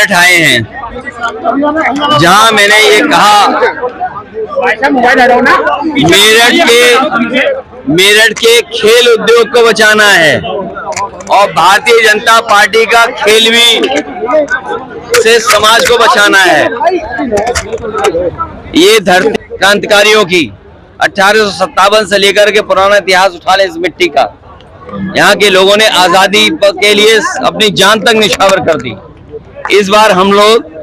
मेरठ आए हैं, जहां मैंने ये कहा मेरठ के खेल उद्योग को बचाना है और भारतीय जनता पार्टी का खेल भी से समाज को बचाना है। ये धरती क्रांतिकारियों की 1857 से लेकर के पुराना इतिहास उठा ले इस मिट्टी का। यहाँ के लोगों ने आजादी के लिए अपनी जान तक निछावर कर दी। इस बार हम लोग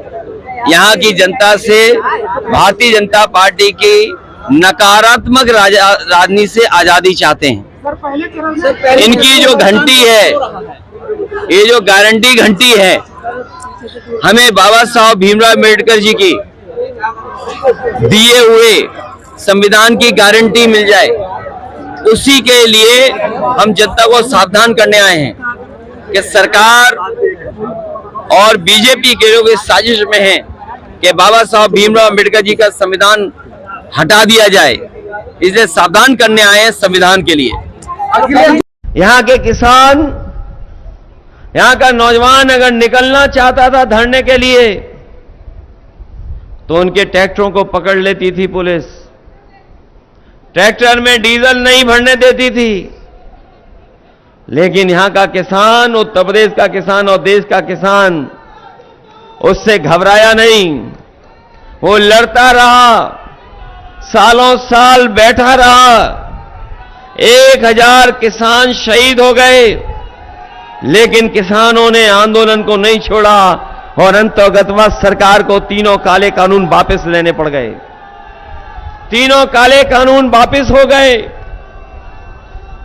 यहाँ की जनता से भारतीय जनता पार्टी की नकारात्मक राजनीति से आजादी चाहते हैं। इनकी जो घंटी है, ये जो गारंटी घंटी है, हमें बाबा साहब भीमराव अम्बेडकर जी की दिए हुए संविधान की गारंटी मिल जाए, उसी के लिए हम जनता को सावधान करने आए हैं कि सरकार और बीजेपी के लोग इस साजिश में हैं कि बाबा साहब भीमराव अम्बेडकर जी का संविधान हटा दिया जाए। इसलिए सावधान करने आए हैं संविधान के लिए। यहाँ के किसान, यहाँ का नौजवान अगर निकलना चाहता था धरने के लिए तो उनके ट्रैक्टरों को पकड़ लेती थी पुलिस। ट्रैक्टर में डीजल नहीं भरने देती थी। लेकिन यहाँ का किसान, उत्तर प्रदेश का किसान और देश का किसान उससे घबराया नहीं। वो लड़ता रहा, सालों साल बैठा रहा। 1000 किसान शहीद हो गए, लेकिन किसानों ने आंदोलन को नहीं छोड़ा और अंतर्गतवा सरकार को तीनों काले कानून वापस लेने पड़ गए। तीनों काले कानून वापस हो गए।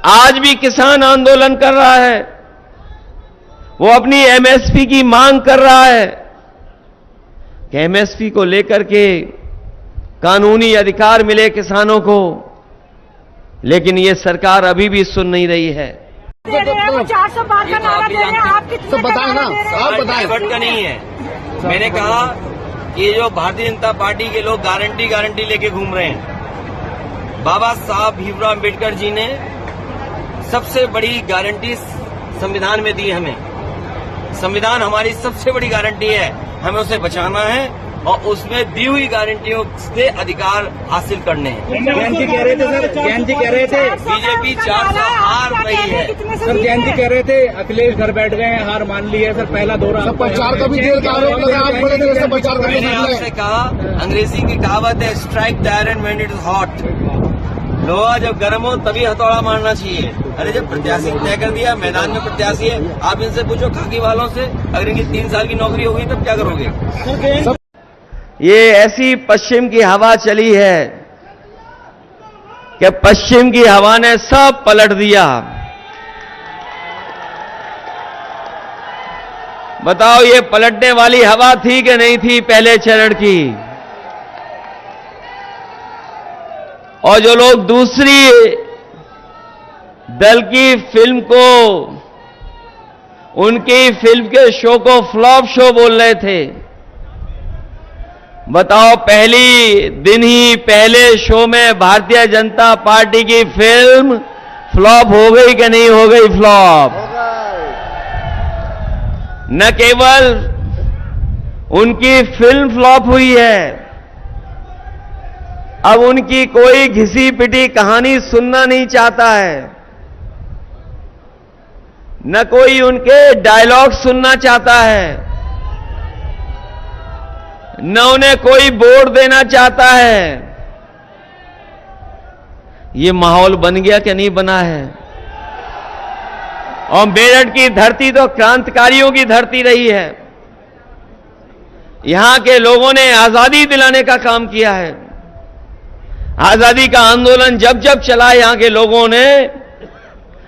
आज भी किसान आंदोलन कर रहा है। वो अपनी एमएसपी की मांग कर रहा है कि एमएसपी को लेकर के कानूनी अधिकार मिले किसानों को, लेकिन ये सरकार अभी भी सुन नहीं रही है। 400 पार का नारा दे रहे हैं, आप कितने तो बताएं ना, आप बताएं। का नहीं है। मैंने कहा कि ये जो भारतीय जनता पार्टी के लोग गारंटी लेके घूम रहे हैं, बाबा साहब भीमराव अम्बेडकर जी ने सबसे बड़ी गारंटी संविधान में दी हमें। संविधान हमारी सबसे बड़ी गारंटी है, हमें उसे बचाना है और उसमें दी हुई गारंटियों से अधिकार हासिल करने हैं। जैन जी कह रहे थे सर, जैन जी कह रहे थे बीजेपी 400 हार रही है। सर, जैन जी कह रहे थे अखिलेश घर बैठ गए हैं, हार मान ली है। सर, पहला दौरा प्रचार का भी जेल का आरोप लगा। आज बड़े देर से प्रचार करने मैंने आपसे कहा, अंग्रेजी की कहावत है, strike the iron when it is hot. लोहा जब गर्म हो तभी हथौड़ा मारना चाहिए। अरे जब प्रत्याशी तय कर दिया, मैदान में प्रत्याशी है, आप इनसे पूछो खाकी वालों से, अगर इनकी 3 साल की नौकरी होगी तब क्या करोगे? ये ऐसी पश्चिम की हवा चली है कि पश्चिम की हवा ने सब पलट दिया। बताओ, ये पलटने वाली हवा थी कि नहीं थी पहले चरण की? और जो लोग दूसरी दल की फिल्म को, उनकी फिल्म के शो को फ्लॉप शो बोल रहे थे, बताओ पहली दिन ही पहले शो में भारतीय जनता पार्टी की फिल्म फ्लॉप हो गई कि नहीं हो गई? फ्लॉप। न केवल उनकी फिल्म फ्लॉप हुई है, अब उनकी कोई घिसी पिटी कहानी सुनना नहीं चाहता है, न कोई उनके डायलॉग सुनना चाहता है, न उन्हें कोई वोट देना चाहता है। ये माहौल बन गया कि नहीं बना है? और मेरठ की धरती तो क्रांतिकारियों की धरती रही है। यहां के लोगों ने आजादी दिलाने का काम किया है। आजादी का आंदोलन जब जब चला, यहां के लोगों ने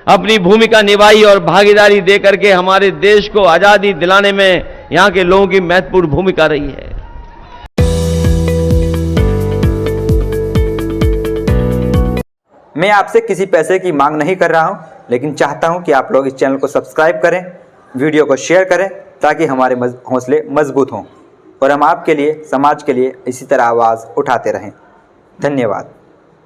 अपनी भूमिका निभाई और भागीदारी देकर के हमारे देश को आजादी दिलाने में यहां के लोगों की महत्वपूर्ण भूमिका रही है। मैं आपसे किसी पैसे की मांग नहीं कर रहा हूं, लेकिन चाहता हूं कि आप लोग इस चैनल को सब्सक्राइब करें, वीडियो को शेयर करें, ताकि हमारे हौसले मजबूत हों और हम आपके लिए, समाज के लिए इसी तरह आवाज़ उठाते रहें। धन्यवाद।